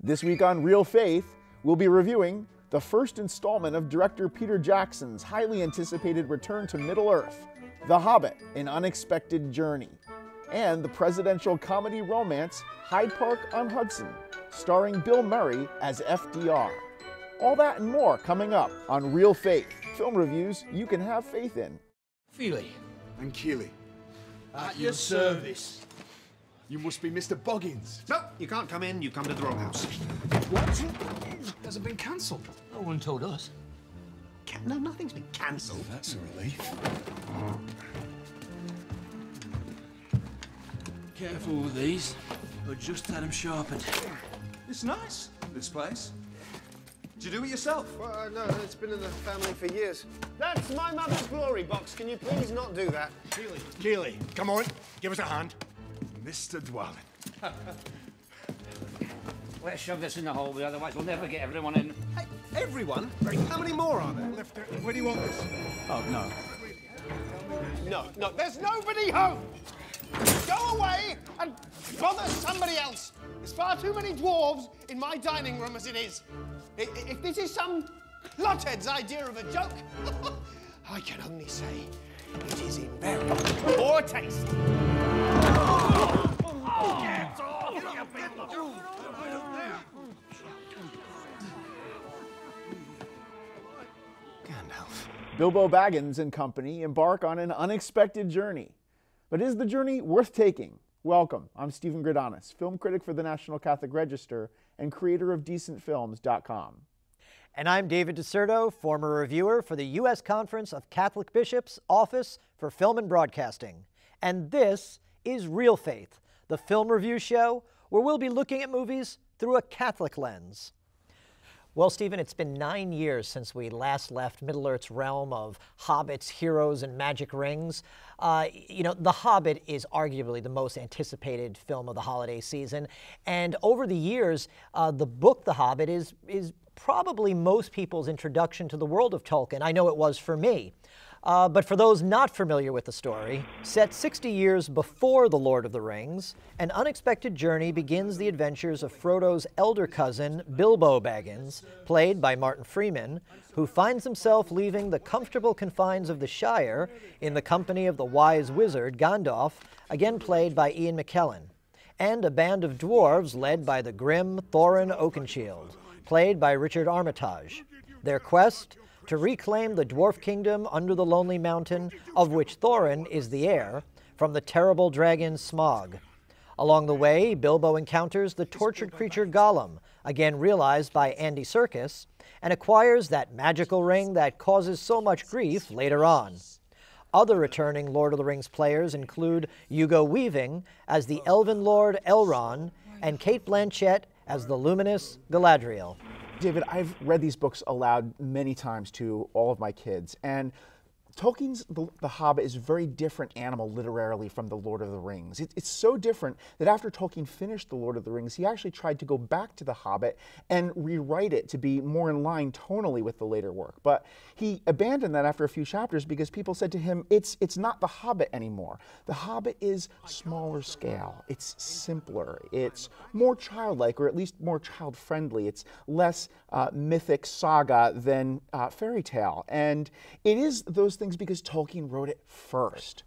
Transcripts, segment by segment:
This week on Real Faith, we'll be reviewing the first installment of director Peter Jackson's highly anticipated return to Middle-earth, The Hobbit: An Unexpected Journey, and the presidential comedy romance Hyde Park on Hudson, starring Bill Murray as FDR. All that and more coming up on Real Faith, film reviews you can have faith in. Feely. And Keeley. At your service. You must be Mr. Boggins. No, you can't come in. You come to the wrong house. What? Has it been cancelled? No one told us. No, nothing's been cancelled. That's a relief. Careful with these. But just had them sharpened. It's nice, this place. Did you do it yourself? Well, no, it's been in the family for years. That's my mother's glory box. Can you please not do that? Keeley, come on, give us a hand. Mr. Dwalin. Let's shove this in the hallway, otherwise we'll never get everyone in. Hey, everyone? How many more are there? Lifter, where do you want this? Oh, no. No, there's nobody home! Go away and bother somebody else! There's far too many dwarves in my dining room as it is. If this is some clothead's idea of a joke, I can only say it is in very poor taste. Gandalf. Bilbo Baggins and company embark on an unexpected journey. But is the journey worth taking? Welcome, I'm Stephen Gridonis, film critic for the National Catholic Register and creator of DecentFilms.com. And I'm David DeSerto, former reviewer for the U.S. Conference of Catholic Bishops' Office for Film and Broadcasting. And this is Real Faith, the film review show where we'll be looking at movies through a Catholic lens. Well, Stephen, it's been 9 years since we last left Middle-earth's realm of hobbits, heroes, and magic rings. The Hobbit is arguably the most anticipated film of the holiday season. And over the years, the book The Hobbit is probably most people's introduction to the world of Tolkien. I know it was for me. But for those not familiar with the story, set 60 years before The Lord of the Rings, an unexpected journey begins the adventures of Frodo's elder cousin, Bilbo Baggins, played by Martin Freeman, who finds himself leaving the comfortable confines of the Shire in the company of the wise wizard Gandalf, again played by Ian McKellen, and a band of dwarves led by the grim Thorin Oakenshield, played by Richard Armitage. Their quest? To reclaim the dwarf kingdom under the Lonely Mountain, of which Thorin is the heir, from the terrible dragon Smaug. Along the way, Bilbo encounters the tortured creature Gollum, again realized by Andy Serkis, and acquires that magical ring that causes so much grief later on. Other returning Lord of the Rings players include Hugo Weaving as the Elven Lord Elrond, and Cate Blanchett as the luminous Galadriel. David, I've read these books aloud many times to all of my kids, and Tolkien's The Hobbit is a very different animal literarily from The Lord of the Rings. It's so different that after Tolkien finished The Lord of the Rings, he actually tried to go back to The Hobbit and rewrite it to be more in line tonally with the later work. But he abandoned that after a few chapters because people said to him, it's not The Hobbit anymore. The Hobbit is smaller scale, it's simpler, it's more childlike, or at least more child-friendly. It's less mythic saga than fairy tale. And it is those things because Tolkien wrote it first.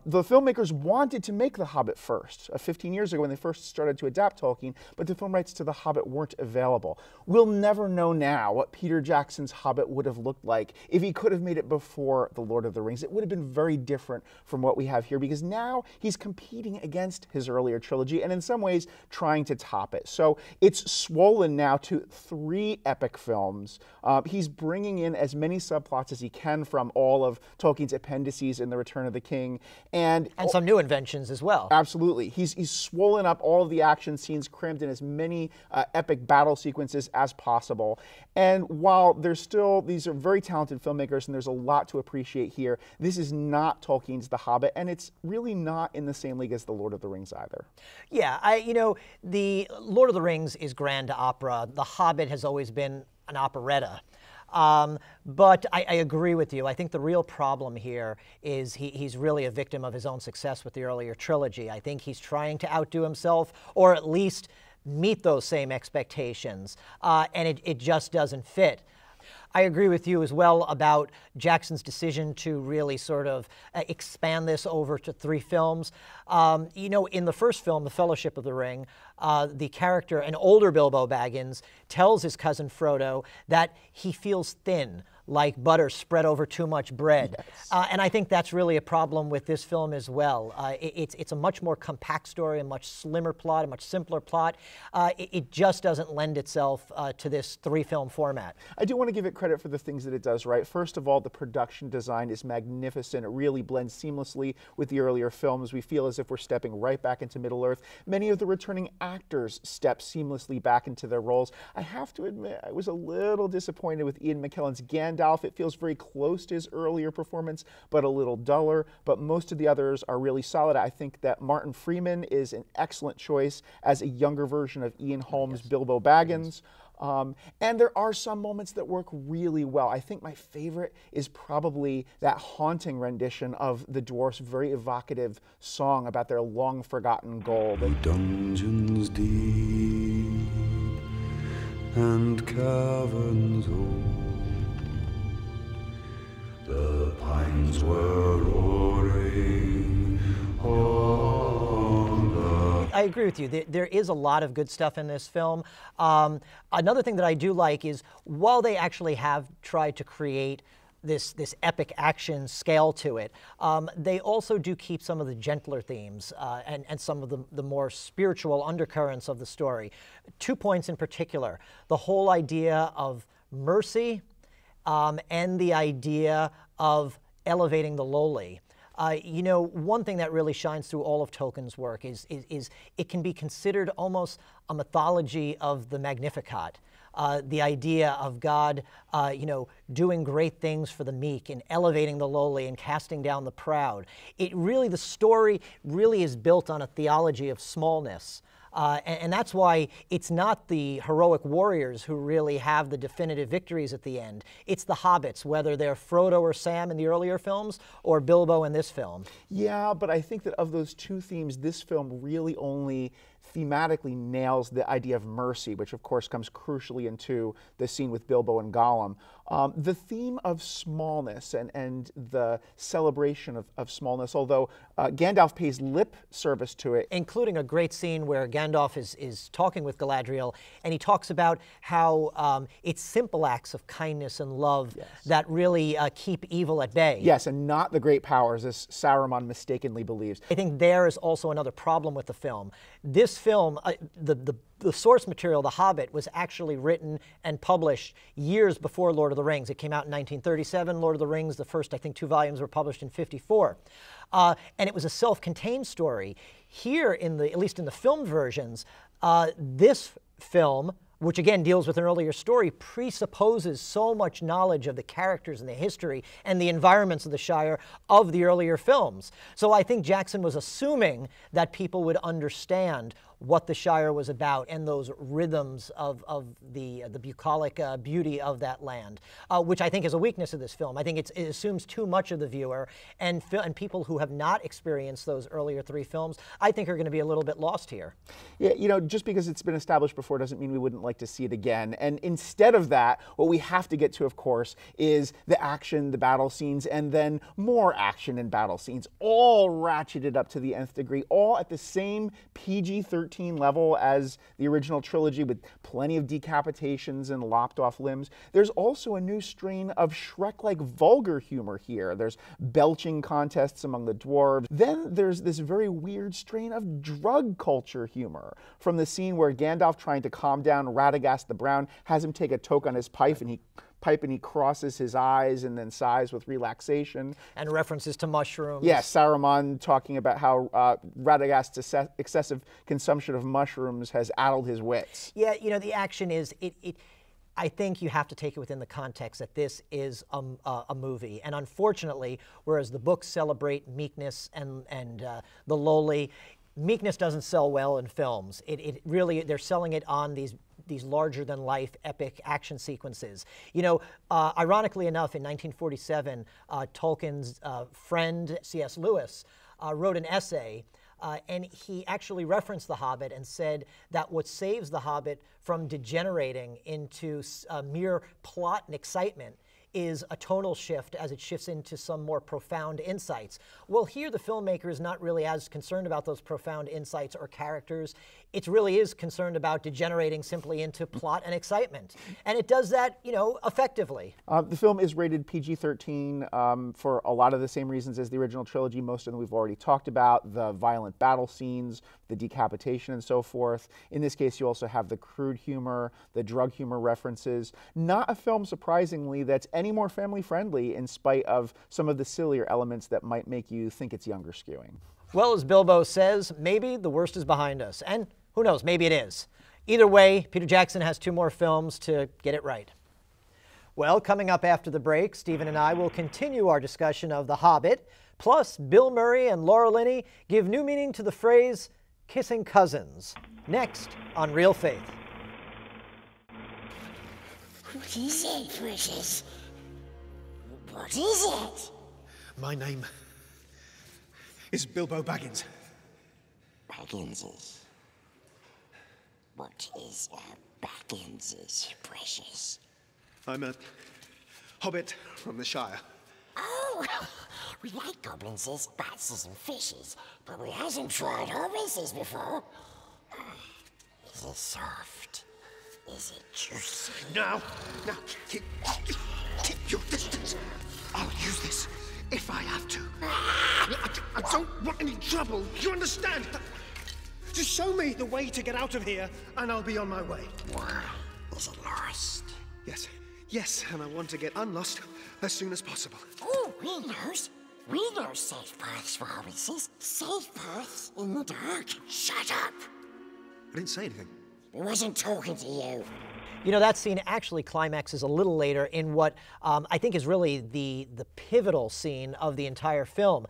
The filmmakers wanted to make The Hobbit first, 15 years ago when they first started to adapt Tolkien, but the film rights to The Hobbit weren't available. We'll never know now what Peter Jackson's Hobbit would have looked like if he could have made it before The Lord of the Rings. It would have been very different from what we have here because now he's competing against his earlier trilogy and in some ways trying to top it. So it's swollen now to 3 epic films. He's bringing in as many subplots as he can from all of Tolkien's appendices in The Return of the King. And some new inventions as well. Absolutely. He's swollen up all of the action scenes, crammed in as many epic battle sequences as possible. And while these are very talented filmmakers and there's a lot to appreciate here, this is not Tolkien's The Hobbit, and it's really not in the same league as The Lord of the Rings either. Yeah, the Lord of the Rings is grand opera. The Hobbit has always been an operetta. But I agree with you. I think the real problem here is he's really a victim of his own success with the earlier trilogy. I think he's trying to outdo himself, or at least meet those same expectations, and it just doesn't fit. I agree with you as well about Jackson's decision to really sort of expand this over to 3 films. You know, in the first film, The Fellowship of the Ring, the character, an older Bilbo Baggins, tells his cousin Frodo that he feels thin, like butter spread over too much bread. Yes. And I think that's really a problem with this film as well. It's a much more compact story, a much slimmer plot, a much simpler plot. It just doesn't lend itself to this 3-film format. I do want to give it credit for the things that it does right. First of all, the production design is magnificent. It really blends seamlessly with the earlier films. We feel as if we're stepping right back into Middle-earth. Many of the returning actors step seamlessly back into their roles. I have to admit, I was a little disappointed with Ian McKellen's Gandalf. It feels very close to his earlier performance, but a little duller. But most of the others are really solid. I think that Martin Freeman is an excellent choice as a younger version of Ian Holmes' Bilbo Baggins. And there are some moments that work really well. I think my favorite is probably that haunting rendition of the dwarfs' very evocative song about their long-forgotten goal. Dungeons deep and caverns old, the pines were roaring on the... I agree with you. There is a lot of good stuff in this film. Another thing that I do like is, while they actually have tried to create this epic action scale to it, they also do keep some of the gentler themes and some of the more spiritual undercurrents of the story. 2 points in particular: the whole idea of mercy and the idea of elevating the lowly. You know, one thing that really shines through all of Tolkien's work is it can be considered almost a mythology of the Magnificat. The idea of God, you know, doing great things for the meek and elevating the lowly and casting down the proud. The story really is built on a theology of smallness. And that's why it's not the heroic warriors who really have the definitive victories at the end. It's the hobbits, whether they're Frodo or Sam in the earlier films or Bilbo in this film. Yeah, but I think that of those 2 themes, this film really only thematically nails the idea of mercy, which of course comes crucially into the scene with Bilbo and Gollum. The theme of smallness and the celebration of smallness, although Gandalf pays lip service to it. Including a great scene where Gandalf is talking with Galadriel, and he talks about how it's simple acts of kindness and love that really keep evil at bay. Yes, and not the great powers, as Saruman mistakenly believes. I think there is also another problem with the film. This film, the source material, The Hobbit, was actually written and published years before Lord of the Rings. It came out in 1937. Lord of the Rings, the first, I think, 2 volumes were published in 1954. And it was a self-contained story. Here, at least in the film versions, this film, which again deals with an earlier story, presupposes so much knowledge of the characters and the history and the environments of the Shire of the earlier films. So I think Jackson was assuming that people would understand what the Shire was about and those rhythms of the bucolic beauty of that land, which I think is a weakness of this film. I think it assumes too much of the viewer, and people who have not experienced those earlier 3 films, I think, are going to be a little bit lost here. Yeah, you know, just because it's been established before doesn't mean we wouldn't like to see it again. And instead of that, what we have to get to, of course, is the action, the battle scenes, and then more action and battle scenes, all ratcheted up to the nth degree, all at the same PG-13 level as the original trilogy, with plenty of decapitations and lopped off limbs. There's also a new strain of Shrek-like vulgar humor here. There's belching contests among the dwarves. Then there's this very weird strain of drug culture humor, from the scene where Gandalf, trying to calm down Radagast the Brown, has him take a toke on his pipe, and he crosses his eyes and then sighs with relaxation. And references to mushrooms. Yes, Saruman talking about how Radagast's excessive consumption of mushrooms has addled his wits. Yeah, you know, the action is, I think you have to take it within the context that this is a movie. And unfortunately, whereas the books celebrate meekness and the lowly, meekness doesn't sell well in films. It really, they're selling it on these larger-than-life epic action sequences. You know, ironically enough, in 1947, Tolkien's friend C.S. Lewis wrote an essay and he actually referenced The Hobbit and said that what saves The Hobbit from degenerating into mere plot and excitement is a tonal shift as it shifts into some more profound insights. Well, here the filmmaker is not really as concerned about those profound insights or characters. It really is concerned about degenerating simply into plot and excitement. And it does that, you know, effectively. The film is rated PG-13 for a lot of the same reasons as the original trilogy. Most of them we've already talked about, the violent battle scenes, the decapitation and so forth. In this case, you also have the crude humor, the drug humor references. Not a film, surprisingly, that's any more family friendly in spite of some of the sillier elements that might make you think it's younger skewing. Well, as Bilbo says, maybe the worst is behind us. And who knows, maybe it is. Either way, Peter Jackson has 2 more films to get it right. Well, coming up after the break, Stephen and I will continue our discussion of The Hobbit. Plus, Bill Murray and Laura Linney give new meaning to the phrase kissing cousins. Next on Real Faith. What is it, precious? What is it? My name is Bilbo Baggins. Bagginses. What is a Bagginses, precious? I'm a hobbit from the Shire. Oh, we like goblinses, batses, and fishes, but we hasn't tried hobbitses before. Is it soft? Is it juicy? Now, keep your distance. I'll use this if I have to. I don't want any trouble. You understand? Just show me the way to get out of here, and I'll be on my way. Why? Is it lost? Yes, and I want to get unlost as soon as possible. Oh, we knows. We know safe paths for hobbitses. Safe paths in the dark. Shut up. I didn't say anything. I wasn't talking to you. You know, that scene actually climaxes a little later in what I think is really the pivotal scene of the entire film,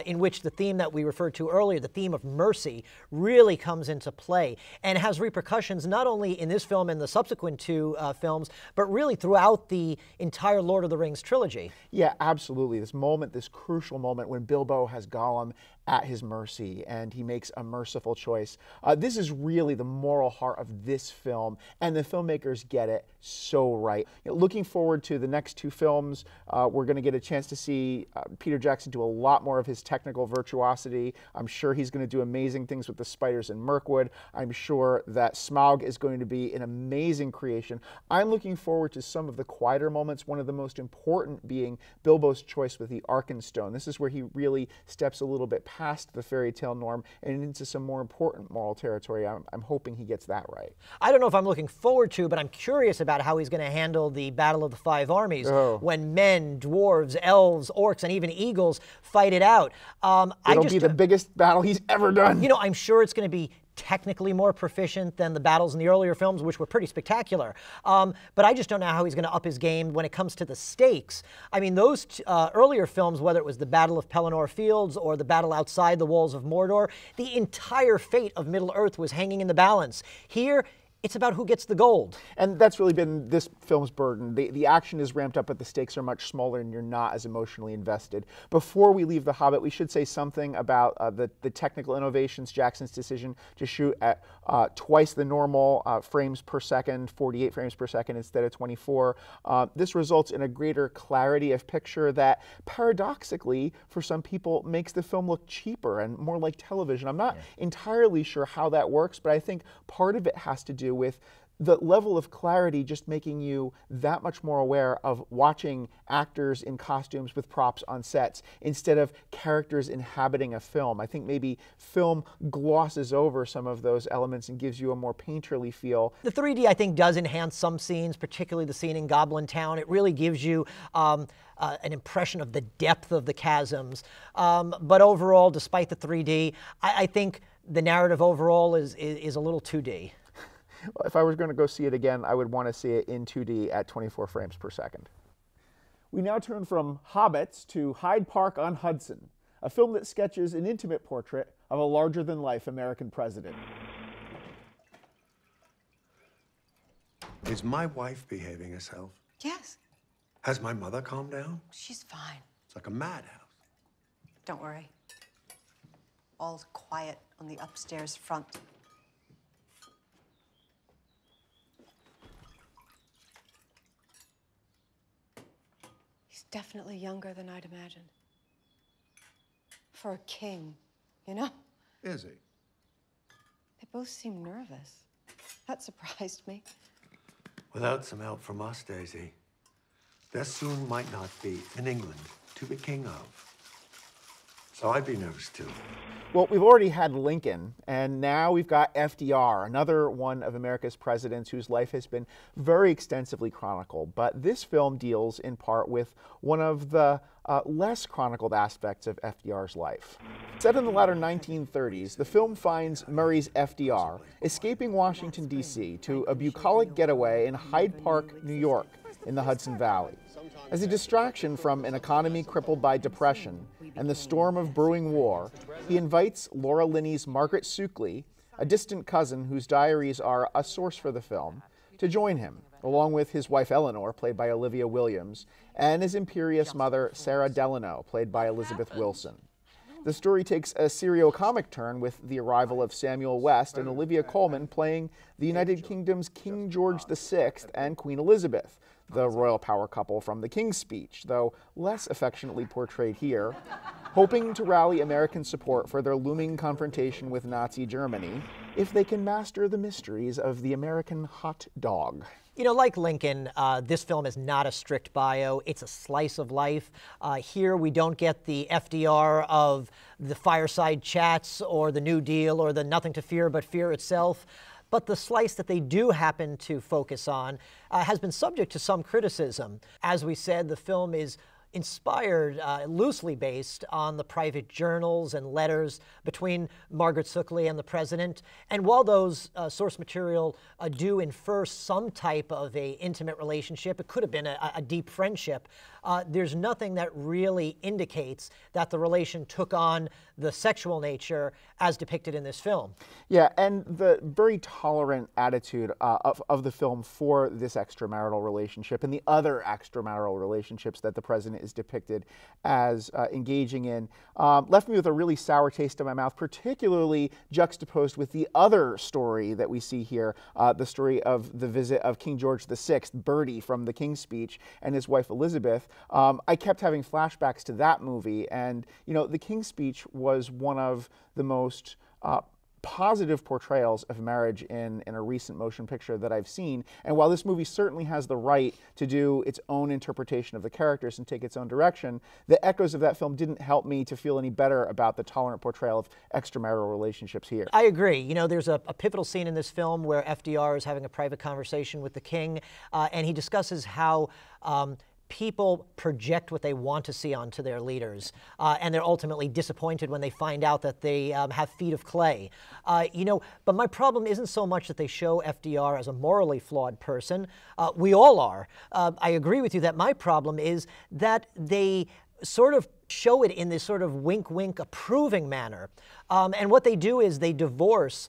in which the theme that we referred to earlier, the theme of mercy, really comes into play and has repercussions not only in this film and the subsequent 2 films, but really throughout the entire Lord of the Rings trilogy. Yeah, absolutely. This moment, this crucial moment when Bilbo has Gollum at his mercy and he makes a merciful choice. This is really the moral heart of this film, and the filmmakers get it so right. You know, looking forward to the next 2 films, we're going to get a chance to see Peter Jackson do a lot more of his technical virtuosity. I'm sure he's going to do amazing things with the spiders in Mirkwood. I'm sure that Smaug is going to be an amazing creation. I'm looking forward to some of the quieter moments, one of the most important being Bilbo's choice with the Arkenstone. This is where he really steps a little bit past the fairy tale norm and into some more important moral territory. I'm hoping he gets that right. I don't know if I'm looking forward to, but I'm curious about how he's going to handle the Battle of the 5 Armies when men, dwarves, elves, orcs, and even eagles fight it out. It'll be the biggest battle he's ever done. You know, I'm sure it's going to be technically more proficient than the battles in the earlier films, which were pretty spectacular. But I just don't know how he's going to up his game when it comes to the stakes. I mean, those earlier films, whether it was the Battle of Pelennor Fields or the battle outside the walls of Mordor, the entire fate of Middle-earth was hanging in the balance. Here, it's about who gets the gold. And that's really been this film's burden. The action is ramped up, but the stakes are much smaller and you're not as emotionally invested. Before we leave The Hobbit, we should say something about the technical innovations, Jackson's decision to shoot at twice the normal frames per second, 48 frames per second instead of 24. This results in a greater clarity of picture that paradoxically, for some people, makes the film look cheaper and more like television. I'm not entirely sure how that works, but I think part of it has to do with the level of clarity just making you that much more aware of watching actors in costumes with props on sets instead of characters inhabiting a film. I think maybe film glosses over some of those elements and gives you a more painterly feel. The 3D, I think, does enhance some scenes, particularly the scene in Goblin Town. It really gives you an impression of the depth of the chasms. But overall, despite the 3D, I think the narrative overall is a little 2D. If I was going to go see it again, I would want to see it in 2D at 24 frames per second. We now turn from hobbits to Hyde Park on Hudson, a film that sketches an intimate portrait of a larger-than-life American president. Is my wife behaving herself? Yes. Has my mother calmed down? She's fine. It's like a madhouse. Don't worry. all quiet on the upstairs front. He's definitely younger than I'd imagined. For a king, you know? Is he? They both seem nervous. That surprised me. Without some help from us, Daisy, there soon might not be an England to be king of. So I'd be nervous too. Well, we've already had Lincoln, and now we've got FDR, another one of America's presidents whose life has been very extensively chronicled. But this film deals in part with one of the less chronicled aspects of FDR's life. Set in the latter 1930s, the film finds Murray's FDR escaping Washington, D.C. to a bucolic getaway in Hyde Park, New York, in the Hudson Valley. As a distraction from an economy crippled by depression and the storm of brewing war, he invites Laura Linney's Margaret Suckley, a distant cousin whose diaries are a source for the film, to join him, along with his wife Eleanor, played by Olivia Williams, and his imperious mother, Sarah Delano, played by Elizabeth Wilson. The story takes a serio-comic turn with the arrival of Samuel West and Olivia Colman playing the United Kingdom's King George VI and Queen Elizabeth, the royal power couple from The King's Speech, though less affectionately portrayed here, hoping to rally American support for their looming confrontation with Nazi Germany if they can master the mysteries of the American hot dog. You know, like Lincoln, this film is not a strict bio. It's a slice of life. Here we don't get the FDR of the fireside chats or the New Deal or the nothing to fear but fear itself. But the slice that they do happen to focus on has been subject to some criticism. As we said, the film is inspired, loosely based on the private journals and letters between Margaret Suckley and the president. And while those source material do infer some type of a intimate relationship, it could have been a deep friendship, there's nothing that really indicates that the relation took on the sexual nature as depicted in this film. Yeah, and the very tolerant attitude of the film for this extramarital relationship and the other extramarital relationships that the president is depicted as engaging in left me with a really sour taste in my mouth, particularly juxtaposed with the other story that we see here, the story of the visit of King George VI, Bertie from The King's Speech, and his wife Elizabeth. I kept having flashbacks to that movie, and you know, The King's Speech was one of the most positive portrayals of marriage in a recent motion picture that I've seen. And while this movie certainly has the right to do its own interpretation of the characters and take its own direction, the echoes of that film didn't help me to feel any better about the tolerant portrayal of extramarital relationships here. I agree. You know, there's a pivotal scene in this film where FDR is having a private conversation with the king, and he discusses how people project what they want to see onto their leaders, and they're ultimately disappointed when they find out that they have feet of clay. You know, but my problem isn't so much that they show FDR as a morally flawed person. We all are. I agree with you that my problem is that they sort of show it in this sort of wink-wink approving manner. And what they do is they divorce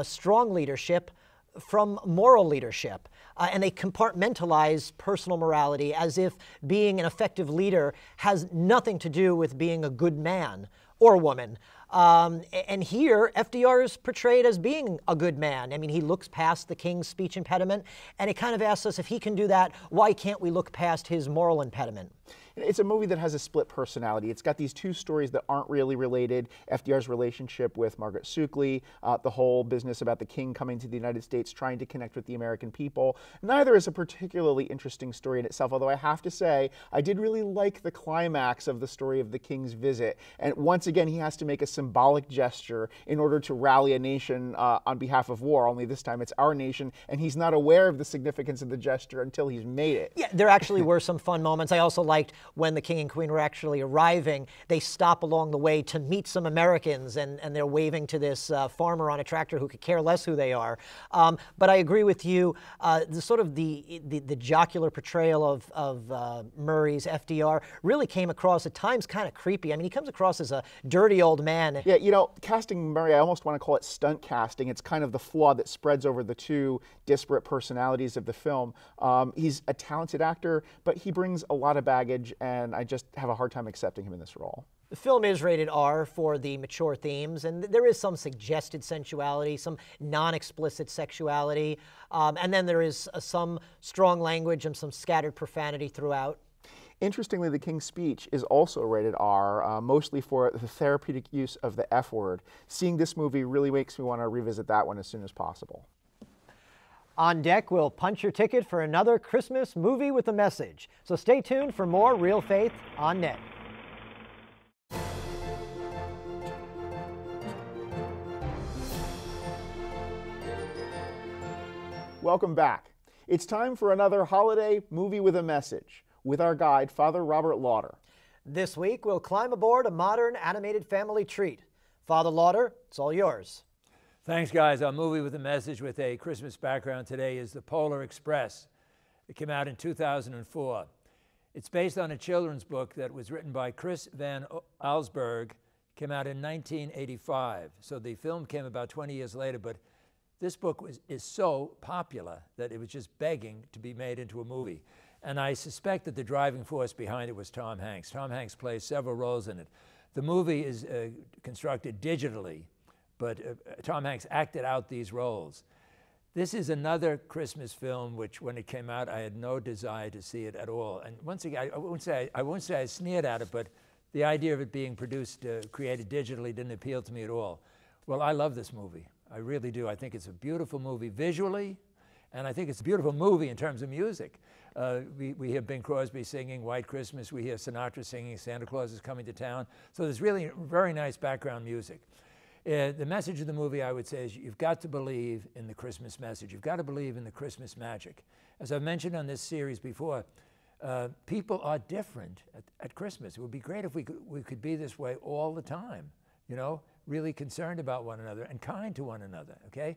strong leadership from moral leadership. And they compartmentalize personal morality as if being an effective leader has nothing to do with being a good man or woman. And here, FDR is portrayed as being a good man. I mean, he looks past the King's Speech impediment, and it kind of asks us, if he can do that, why can't we look past his moral impediment? It's a movie that has a split personality. It's got these two stories that aren't really related. FDR's relationship with Margaret Suckley, the whole business about the king coming to the United States, trying to connect with the American people. Neither is a particularly interesting story in itself, although I have to say, I did really like the climax of the story of the king's visit. And once again, he has to make a symbolic gesture in order to rally a nation on behalf of war, only this time it's our nation, and he's not aware of the significance of the gesture until he's made it. Yeah, there actually were some fun moments. I also liked when the king and queen were actually arriving, they stop along the way to meet some Americans, and they're waving to this farmer on a tractor who could care less who they are. But I agree with you, the sort of the jocular portrayal of Murray's FDR really came across at times kind of creepy. I mean, he comes across as a dirty old man. Yeah, you know, casting Murray, I almost want to call it stunt casting. It's kind of the flaw that spreads over the two disparate personalities of the film. He's a talented actor, but he brings a lot of baggage, and I just have a hard time accepting him in this role. The film is rated R for the mature themes, and there is some suggested sensuality, some non-explicit sexuality, and then there is some strong language and some scattered profanity throughout. Interestingly, The King's Speech is also rated R, mostly for the therapeutic use of the F word. Seeing this movie really makes me want to revisit that one as soon as possible. On deck, we'll punch your ticket for another Christmas movie with a message. So stay tuned for more Real Faith on Net. Welcome back. It's time for another holiday movie with a message with our guide, Father Robert Lauder. This week, we'll climb aboard a modern animated family treat. Father Lauder, it's all yours. Thanks, guys. Our movie with a message with a Christmas background today is The Polar Express. It came out in 2004. It's based on a children's book that was written by Chris Van Allsburg. Came out in 1985. So the film came about 20 years later, but this book is so popular that it was just begging to be made into a movie. And I suspect that the driving force behind it was Tom Hanks. Tom Hanks plays several roles in it. The movie is constructed digitally, but Tom Hanks acted out these roles. This is another Christmas film which, when it came out, I had no desire to see it at all. And once again, I won't say I sneered at it, but the idea of it being produced, created digitally didn't appeal to me at all. Well, I love this movie. I really do. I think it's a beautiful movie visually, and I think it's a beautiful movie in terms of music. We hear Bing Crosby singing White Christmas. We hear Sinatra singing Santa Claus is Coming to Town. So there's really very nice background music. The message of the movie, I would say, is you've got to believe in the Christmas message. You've got to believe in the Christmas magic. As I've mentioned on this series before, people are different at Christmas. It would be great if we could be this way all the time, you know, really concerned about one another and kind to one another, okay?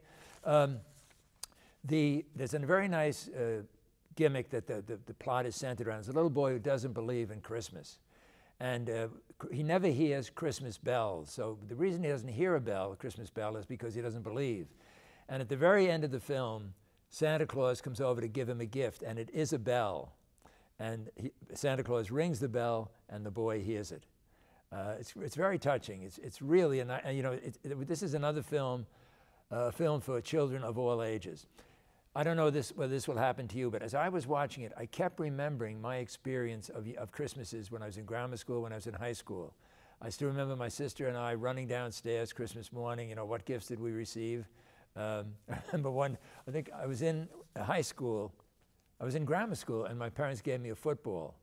There's a very nice gimmick that the plot is centered around. There's a little boy who doesn't believe in Christmas. And he never hears Christmas bells. So the reason he doesn't hear a Christmas bell, is because he doesn't believe. And at the very end of the film, Santa Claus comes over to give him a gift, and it is a bell. And Santa Claus rings the bell, and the boy hears it. It's very touching. It's really, you know, this is another film, a film for children of all ages. I don't know whether this will happen to you, but as I was watching it, I kept remembering my experience of Christmases when I was in grammar school, when I was in high school. I still remember my sister and I running downstairs Christmas morning, you know, what gifts did we receive? I remember one, I think I was in high school, I was in grammar school, and my parents gave me a football.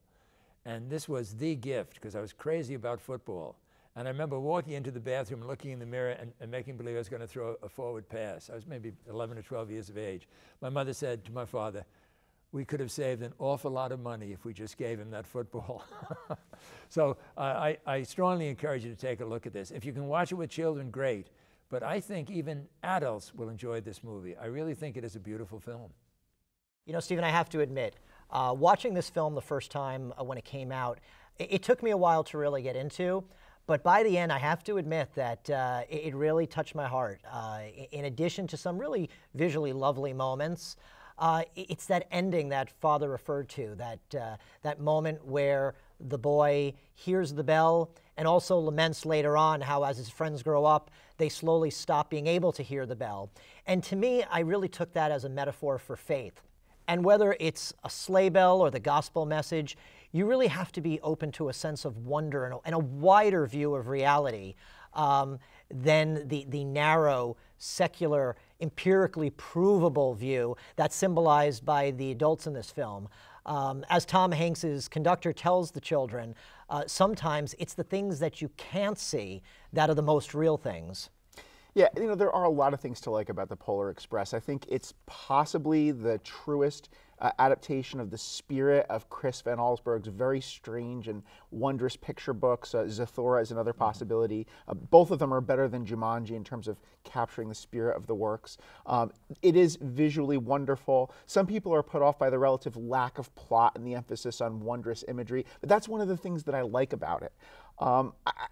And this was the gift, because I was crazy about football. And I remember walking into the bathroom and looking in the mirror and making believe I was going to throw a forward pass. I was maybe 11 or 12 years of age. My mother said to my father, we could have saved an awful lot of money if we just gave him that football. So I strongly encourage you to take a look at this. If you can watch it with children, great. But I think even adults will enjoy this movie. I really think it is a beautiful film. You know, Stephen, I have to admit, watching this film the first time when it came out, it took me a while to really get into. But by the end, I have to admit that it really touched my heart. In addition to some really visually lovely moments, it's that ending that Father referred to, that moment where the boy hears the bell and also laments later on how as his friends grow up, they slowly stop being able to hear the bell. And to me, I really took that as a metaphor for faith. And whether it's a sleigh bell or the gospel message, you really have to be open to a sense of wonder and a wider view of reality than the narrow, secular, empirically provable view that's symbolized by the adults in this film. As Tom Hanks's conductor tells the children, sometimes it's the things that you can't see that are the most real things. Yeah, you know, there are a lot of things to like about The Polar Express. I think it's possibly the truest adaptation of the spirit of Chris Van Allsburg's very strange and wondrous picture books. Zathura is another possibility. Both of them are better than Jumanji in terms of capturing the spirit of the works. It is visually wonderful. Some people are put off by the relative lack of plot and the emphasis on wondrous imagery, but that's one of the things that I like about it.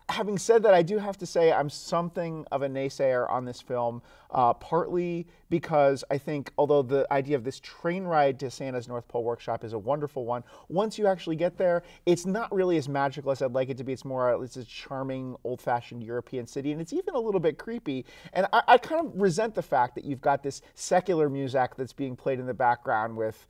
Having said that, I do have to say I'm something of a naysayer on this film, partly because I think although the idea of this train ride to Santa's North Pole Workshop is a wonderful one, once you actually get there, it's not really as magical as I'd like it to be. It's a charming, old-fashioned European city, and it's even a little bit creepy. And I kind of resent the fact that you've got this secular music that's being played in the background with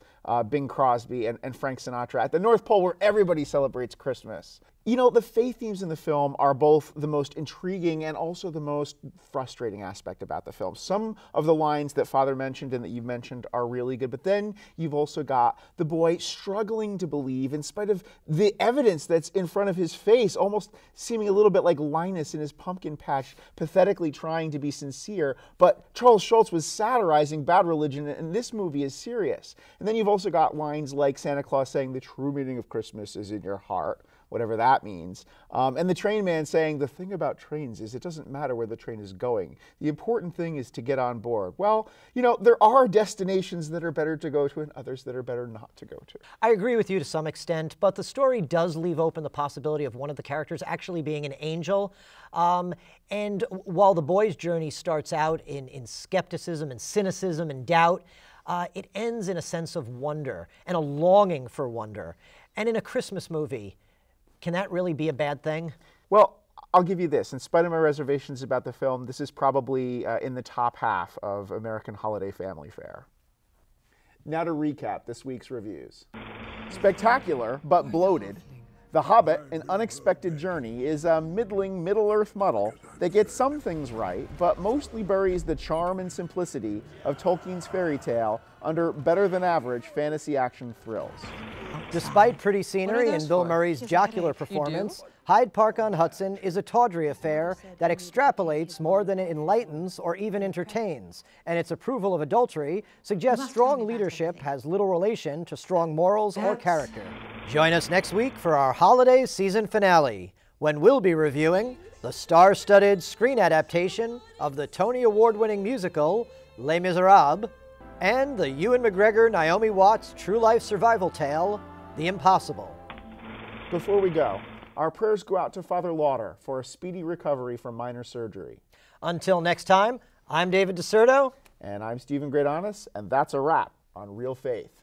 Bing Crosby and Frank Sinatra at the North Pole where everybody celebrates Christmas. You know, the faith themes in the film are both the most intriguing and also the most frustrating aspect about the film. Some of the lines that Father mentioned and that you mentioned are really good, but then you've also got the boy struggling to believe in spite of the evidence that's in front of his face, almost seeming a little bit like Linus in his pumpkin patch, pathetically trying to be sincere. But Charles Schulz was satirizing bad religion, and this movie is serious. And then you've also got lines like Santa Claus saying, "The true meaning of Christmas is in your heart," whatever that means. And the train man saying, "The thing about trains is it doesn't matter where the train is going. The important thing is to get on board." Well, you know, there are destinations that are better to go to and others that are better not to go to. I agree with you to some extent, but the story does leave open the possibility of one of the characters actually being an angel. And while the boy's journey starts out in skepticism and cynicism and doubt, it ends in a sense of wonder and a longing for wonder. And in a Christmas movie, can that really be a bad thing? Well, I'll give you this. In spite of my reservations about the film, this is probably in the top half of American holiday family fare. Now to recap this week's reviews. Spectacular, but bloated. The Hobbit, An Unexpected Journey, is a middling Middle-earth muddle that gets some things right, but mostly buries the charm and simplicity of Tolkien's fairy tale under better-than-average fantasy action thrills. Despite pretty scenery and Bill Murray's jocular performance, Hyde Park on Hudson is a tawdry affair that extrapolates more than it enlightens or even entertains, and its approval of adultery suggests strong leadership has little relation to strong morals or character. Join us next week for our holiday season finale, when we'll be reviewing the star-studded screen adaptation of the Tony Award-winning musical Les Miserables and the Ewan McGregor-Naomi Watts true-life survival tale, The Impossible. Before we go, our prayers go out to Father Lauder for a speedy recovery from minor surgery. Until next time, I'm David DeSerto. And I'm Stephen Gradanis, and that's a wrap on Real Faith.